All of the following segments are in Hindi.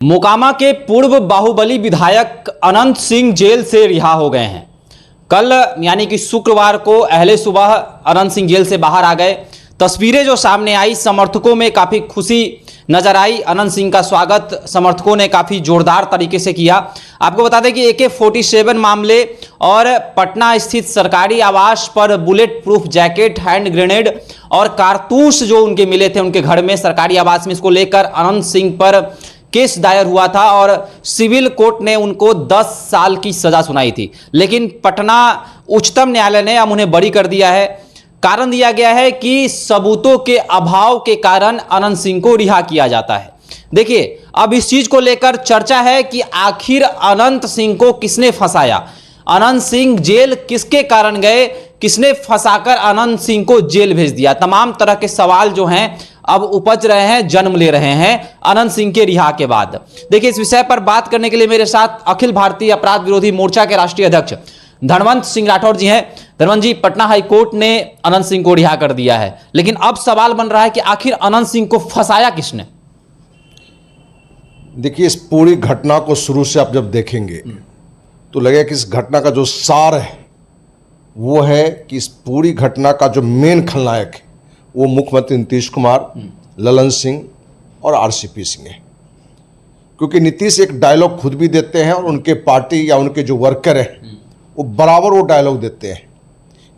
मोकामा के पूर्व बाहुबली विधायक अनंत सिंह जेल से रिहा हो गए हैं। कल यानी कि शुक्रवार को अहले सुबह अनंत सिंह जेल से बाहर आ गए। तस्वीरें जो सामने आई, समर्थकों में काफ़ी खुशी नजर आई। अनंत सिंह का स्वागत समर्थकों ने काफ़ी जोरदार तरीके से किया। आपको बता दें कि AK-47 मामले और पटना स्थित सरकारी आवास पर bullet proof jacket, hand grenade और कारतूस जो उनके मिले थे उनके घर में, सरकारी आवास में, इसको लेकर अनंत सिंह पर केस दायर हुआ था और सिविल कोर्ट ने उनको 10 साल की सजा सुनाई थी। लेकिन पटना उच्चतम न्यायालय ने अब उन्हें बरी कर दिया है। कारण दिया गया है कि सबूतों के अभाव के कारण अनंत सिंह को रिहा किया जाता है। देखिए, अब इस चीज को लेकर चर्चा है कि आखिर अनंत सिंह को किसने फंसाया, अनंत सिंह जेल किसके कारण गए, किसने फंसाकर अनंत सिंह को जेल भेज दिया। तमाम तरह के सवाल जो हैं अब उपज रहे हैं, जन्म ले रहे हैं अनंत सिंह के रिहा के बाद। देखिए, इस विषय पर बात करने के लिए मेरे साथ अखिल भारतीय अपराध विरोधी मोर्चा के राष्ट्रीय अध्यक्ष धनवंत सिंह राठौर जी हैं। धनवंत जी, पटना हाईकोर्ट ने अनंत सिंह को रिहा कर दिया है, लेकिन अब सवाल बन रहा है कि आखिर अनंत सिंह को फंसाया किसने। देखिए, इस पूरी घटना को शुरू से आप जब देखेंगे तो लगेगा कि इस घटना का जो सार है वो है कि इस पूरी घटना का जो मेन खलनायक है वो मुख्यमंत्री नीतीश कुमार, ललन सिंह और RCP सिंह है। क्योंकि नीतीश एक डायलॉग खुद भी देते हैं और उनके पार्टी या उनके जो वर्कर हैं वो बराबर वो डायलॉग देते हैं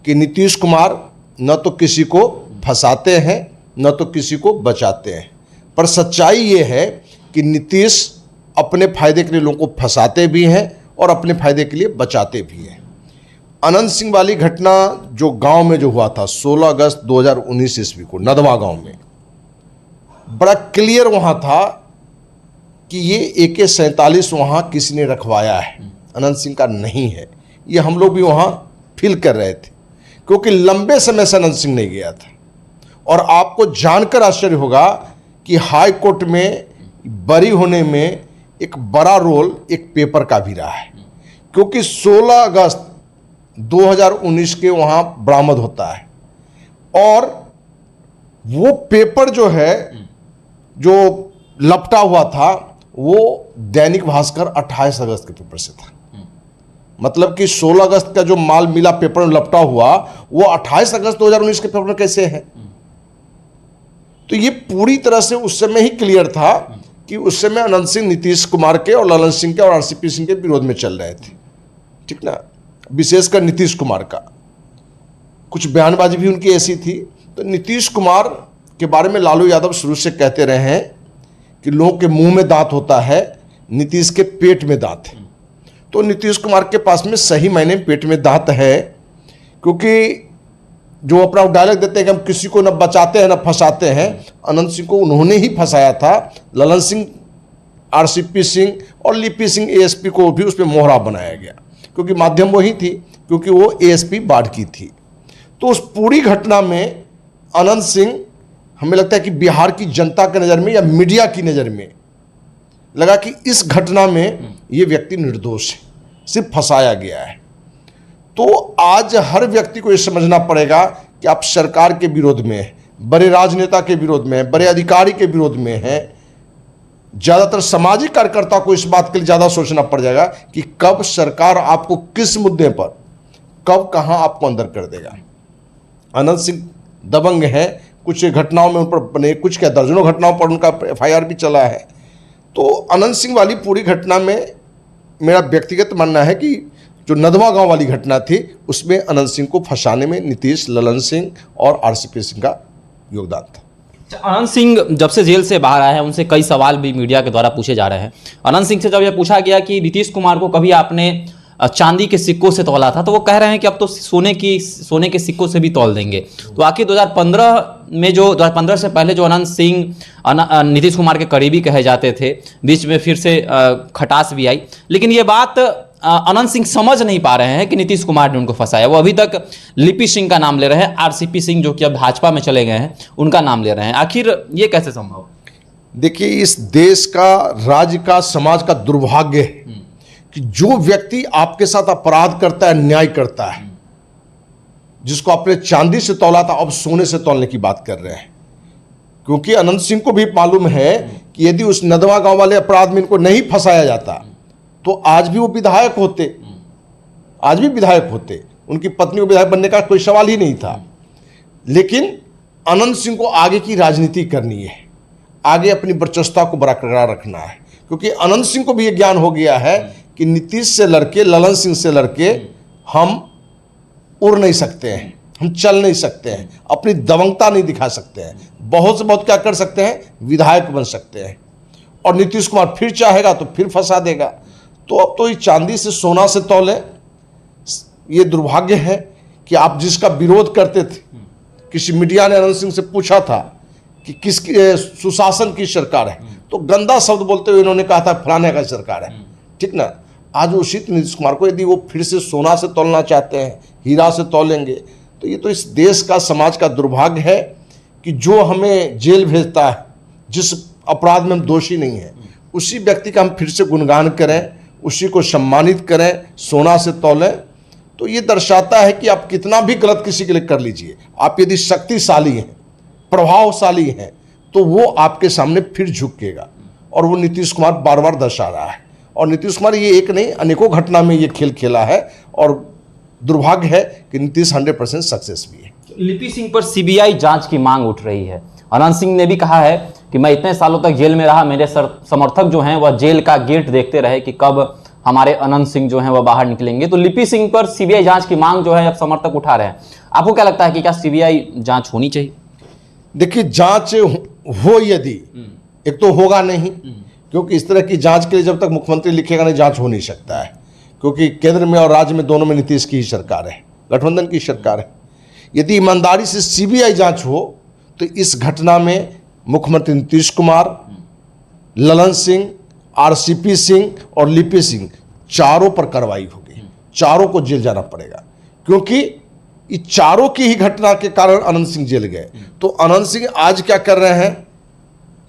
कि नीतीश कुमार न तो किसी को फंसाते हैं न तो किसी को बचाते हैं। पर सच्चाई ये है कि नीतीश अपने फायदे के लिए लोगों को फंसाते भी हैं और अपने फायदे के लिए बचाते भी हैं। अनंत सिंह वाली घटना जो गांव में जो हुआ था 16 अगस्त 2019 ईस्वी को नदवा गांव में, बड़ा क्लियर वहां था कि ये AK-47 वहां किसी ने रखवाया है, अनंत सिंह का नहीं है। ये हम लोग भी वहां फील कर रहे थे क्योंकि लंबे समय से अनंत सिंह नहीं गया था। और आपको जानकर आश्चर्य होगा कि हाई कोर्ट में बरी होने में एक बड़ा रोल एक पेपर का भी रहा है, क्योंकि 16 अगस्त 2019 के वहां बरामद होता है और वो पेपर जो है जो लपटा हुआ था वो दैनिक भास्कर 28 अगस्त के पेपर से था। मतलब कि 16 अगस्त का जो माल मिला पेपर में लपटा हुआ वो 28 अगस्त 2019 के पेपर में कैसे है। तो ये पूरी तरह से उस समय ही क्लियर था कि उस समय अनंत सिंह नीतीश कुमार के और ललन सिंह के और RCP सिंह के विरोध में चल रहे थे, ठीक ना। विशेषकर नीतीश कुमार का कुछ बयानबाजी भी उनकी ऐसी थी। तो नीतीश कुमार के बारे में लालू यादव शुरू से कहते रहे हैं कि लोगों के मुंह में दांत होता है, नीतीश के पेट में दांत है। तो नीतीश कुमार के पास में सही मायने में पेट में दांत है, क्योंकि जो अपना डायलॉग देते हैं कि हम किसी को न बचाते हैं न फंसाते हैं, अनंत सिंह को उन्होंने ही फंसाया था। ललन सिंह, RCP सिंह और लिपि सिंह ASP को भी उस पर मोहरा बनाया गया, क्योंकि माध्यम वही थी, क्योंकि वो ASP बाढ़ की थी। तो उस पूरी घटना में अनंत सिंह, हमें लगता है कि बिहार की जनता की नज़र में या मीडिया की नज़र में लगा कि इस घटना में ये व्यक्ति निर्दोष है, सिर्फ फंसाया गया है। तो आज हर व्यक्ति को ये समझना पड़ेगा कि आप सरकार के विरोध में हैं, बड़े राजनेता के विरोध में हैं, बड़े अधिकारी के विरोध में हैं। ज़्यादातर सामाजिक कार्यकर्ता को इस बात के लिए ज़्यादा सोचना पड़ जाएगा कि कब सरकार आपको किस मुद्दे पर कब कहाँ आपको अंदर कर देगा। अनंत सिंह दबंग हैं, कुछ घटनाओं में उन पर बने, कुछ क्या दर्जनों घटनाओं पर उनका FIR भी चला है। तो अनंत सिंह वाली पूरी घटना में मेरा व्यक्तिगत मानना है कि जो नदवा गांव वाली घटना थी उसमें अनंत सिंह को फंसाने में नीतीश, ललन सिंह और RCP सिंह का योगदान था। अनंत सिंह जब से जेल से बाहर आए हैं उनसे कई सवाल भी मीडिया के द्वारा पूछे जा रहे हैं। अनंत सिंह से जब यह पूछा गया कि नीतीश कुमार को कभी आपने चांदी के सिक्कों से तौला था, तो वो कह रहे हैं कि अब तो सोने के सिक्कों से भी तौल देंगे। तो आखिर 2015 में जो 2015 से पहले जो अनंत सिंह नीतीश कुमार के करीबी कहे जाते थे, बीच में फिर से खटास भी आई, लेकिन ये बात अनंत सिंह समझ नहीं पा रहे हैं कि नीतीश कुमार ने उनको फंसाया। वो अभी तक लिपि सिंह का नाम ले रहे हैं, RCP सिंह जो कि अब भाजपा में चले गए हैं उनका नाम ले रहे हैं। आखिर ये कैसे संभव? देखिए, इस देश का, राज्य का, समाज का दुर्भाग्य है कि जो व्यक्ति आपके साथ अपराध करता है, अन्याय करता है, जिसको आपने चांदी से तौला था अब सोने से तौलने की बात कर रहे हैं, क्योंकि अनंत सिंह को भी मालूम है कि यदि उस नदवा गांव वाले अपराध में इनको नहीं फंसाया जाता तो आज भी वो विधायक होते, आज भी विधायक होते, उनकी पत्नी को विधायक बनने का कोई सवाल ही नहीं था। लेकिन अनंत सिंह को आगे की राजनीति करनी है, आगे अपनी वर्चस्वता को बरकरार रखना है, क्योंकि अनंत सिंह को भी ये ज्ञान हो गया है कि नीतीश से लड़के, ललन सिंह से लड़के हम उड़ नहीं सकते हैं, हम चल नहीं सकते हैं, अपनी दबंगता नहीं दिखा सकते हैं। बहुत से बहुत क्या कर सकते हैं, विधायक बन सकते हैं। और नीतीश कुमार फिर चाहेगा तो फिर फंसा देगा। तो अब तो ये चांदी से सोना से तौले। ये दुर्भाग्य है कि आप जिसका विरोध करते थे, किसी मीडिया ने अनंत सिंह से पूछा था कि किसकी सुशासन की सरकार है, तो गंदा शब्द बोलते हुए इन्होंने कहा था फलाने का सरकार है, ठीक ना। आज उचित नीतीश कुमार को यदि वो फिर से सोना से तौलना चाहते हैं, हीरा से तौलेंगे, तो ये तो इस देश का, समाज का दुर्भाग्य है कि जो हमें जेल भेजता है, जिस अपराध में हम दोषी नहीं हैं, उसी व्यक्ति का हम फिर से गुणगान करें, उसी को सम्मानित करें, सोना से तौलें। तो ये दर्शाता है कि आप कितना भी गलत किसी के लिए कर लीजिए, आप यदि शक्तिशाली हैं, प्रभावशाली हैं, तो वो आपके सामने फिर झुकेगा। और वो नीतीश कुमार बार बार दर्शा रहा है। और नीतीश कुमार ये एक नहीं, अनेकों घटना में ये खेल खेला है। और दुर्भाग्य है कि नीतीश 100% सक्सेस भी है। लिपि सिंह पर सीबीआई जांच की मांग उठ रही है। अनंत सिंह ने भी कहा है कि मैं इतने सालों तक जेल में रहा, मेरे समर्थक जो हैं वह जेल का गेट देखते रहे कि कब हमारे अनंत सिंह जो हैं वह बाहर निकलेंगे। तो लिपि सिंह पर सीबीआई जांच की मांग जो है अब समर्थक उठा रहे हैं। आपको क्या लगता है कि क्या सीबीआई जांच होनी चाहिए? देखिए, जांच हो यदि, एक तो होगा नहीं, क्योंकि इस तरह की जांच के लिए जब तक मुख्यमंत्री लिखेगा नहीं, जांच हो नहीं सकता है, क्योंकि केंद्र में और राज्य में दोनों में नीतीश की ही सरकार है, गठबंधन की सरकार है। यदि ईमानदारी से सीबीआई जांच हो तो इस घटना में मुख्यमंत्री नीतीश कुमार, ललन सिंह, आरसीपी सिंह और लिपि सिंह चारों पर कार्रवाई होगी, चारों को जेल जाना पड़ेगा, क्योंकि ये चारों की ही घटना के कारण अनंत सिंह जेल गए। तो अनंत सिंह आज क्या कर रहे हैं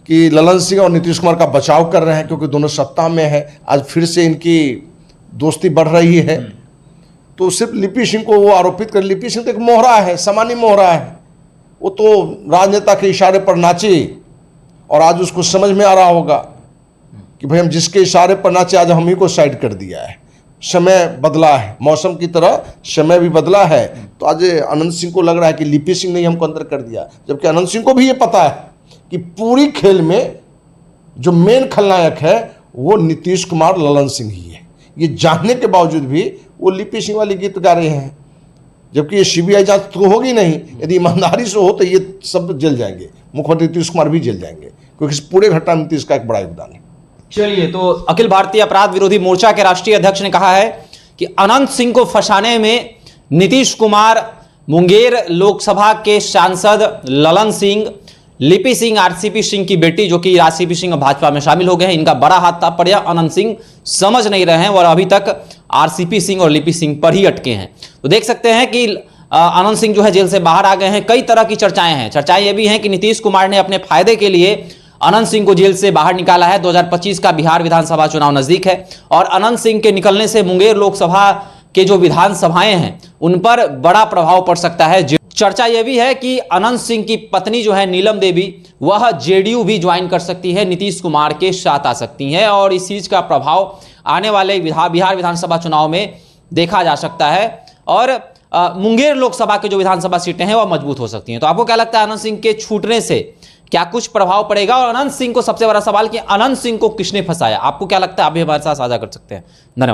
कि ललन सिंह और नीतीश कुमार का बचाव कर रहे हैं, क्योंकि दोनों सत्ता में है, आज फिर से इनकी दोस्ती बढ़ रही है। तो सिर्फ लिपि सिंह को वो आरोपित कर, लिपि सिंह तो एक मोहरा है, सामान्य मोहरा है, वो तो राजनेता के इशारे पर नाची और आज उसको समझ में आ रहा होगा कि भाई हम जिसके इशारे पर नाचे, आज हम ही को साइड कर दिया है। समय बदला है, मौसम की तरह समय भी बदला है। तो आज अनंत सिंह को लग रहा है कि लिपि सिंह ने ही हमको अंदर कर दिया, जबकि अनंत सिंह को भी ये पता है कि पूरी खेल में जो मेन खलनायक है वो नीतीश कुमार, ललन सिंह ही है। ये जानने के बावजूद भी वो लिपि सिंह वाली गीत गा रहे हैं, जबकि ये सीबीआई जांच तो होगी नहीं। यदि ईमानदारी से हो तो ये सब जेल जाएंगे, मुख्यमंत्री नीतीश कुमार भी जेल जाएंगे, क्योंकि इस पूरे घटना में नीतीश का एक बड़ा योगदान है। चलिए, तो अखिल भारतीय अपराध विरोधी मोर्चा के राष्ट्रीय अध्यक्ष ने कहा है कि अनंत सिंह को फंसाने में नीतीश कुमार, मुंगेर लोकसभा के सांसद ललन सिंह, लिपि सिंह, आरसीपी सिंह की बेटी जो कि आरसीपी सिंह भाजपा में शामिल हो गए हैं, इनका बड़ा हाथ था। पर यह अनंत सिंह समझ नहीं रहे हैं और अभी तक आरसीपी सिंह और लिपि सिंह पर ही अटके हैं। तो देख सकते हैं कि अनंत सिंह जो है जेल से बाहर आ गए हैं। कई तरह की चर्चाएं हैं। चर्चाएं ये भी हैं कि नीतीश कुमार ने अपने फायदे के लिए अनंत सिंह को जेल से बाहर निकाला है। 2025 का बिहार विधानसभा चुनाव नजदीक है और अनंत सिंह के निकलने से मुंगेर लोकसभा के जो विधानसभाएं हैं उन पर बड़ा प्रभाव पड़ सकता है। चर्चा यह भी है कि अनंत सिंह की पत्नी जो है नीलम देवी, वह जेडीयू भी ज्वाइन कर सकती है, नीतीश कुमार के साथ आ सकती हैं और इस चीज का प्रभाव आने वाले बिहार विधानसभा चुनाव में देखा जा सकता है और मुंगेर लोकसभा के जो विधानसभा सीटें हैं वह मजबूत हो सकती हैं। तो आपको क्या लगता है, अनंत सिंह के छूटने से क्या कुछ प्रभाव पड़ेगा? और अनंत सिंह को सबसे बड़ा सवाल कि अनंत सिंह को किसने फंसाया, आपको क्या लगता है? आप भी हमारे साथ साझा कर सकते हैं। धन्यवाद।